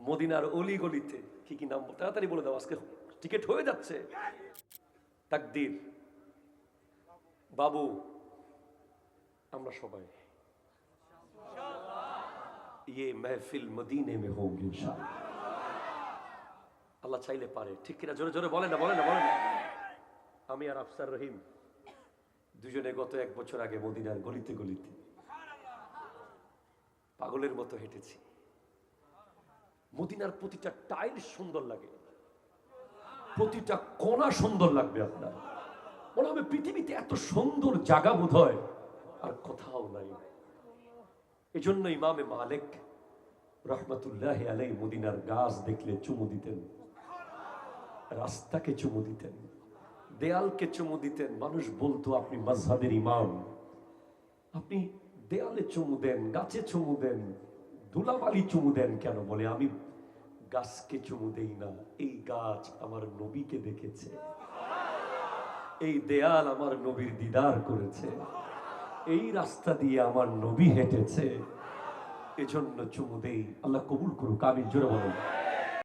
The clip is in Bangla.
মদিনার অলি গলিতে কি কি নাম তাড়াতাড়ি বলে দাও, আজকে টিকিট হয়ে যাচ্ছে। তাকদীর, বাবু, আমরা সবাই ये महफिल मदीने में होगी इंशाअल्लाह। আল্লাহ চাইলে পারে, ঠিক কিনা? জোরে জোরে বলেন না, বলেন না, বলেন না। আমি আর আফসার রহিম দুজনে গত 1 বছর আগে মদিনার গলিতে গলিতে পাগলের মতো হেঁটেছি। মদিনার প্রতিটা টাইল সুন্দর লাগে, প্রতিটা কোণা সুন্দর লাগবে আপনার। মনে হবে পৃথিবীতে এত সুন্দর জায়গা বোধহয় আর কোথাও নাই। এজন্য ইমামে মালিক রহমতুল্লাহ আলাইহি মদিনার গাছ দেখলে চুমু দিতেন, রাস্তাকে চুমু দিতেন, দেয়ালকে চুমু দিতেন। মানুষ বলতো আপনি মাযহাবের ইমাম, আপনি দেয়ালে চুমু দেন, গাছে চুমু দেন, ধুলাবালি চুমু দেন কেন? বলে আমি গাছকে চুমু দেই না, এই গাছ আমার নবীকে দেখেছে, এই দেয়াল আমার নবীর দিদার করেছে, এই রাস্তা দিয়ে আমার নবী হেঁটেছে, এজন্য চুমু দেই। আল্লাহ কবুল করুক, আমিন। জোরে বলুন।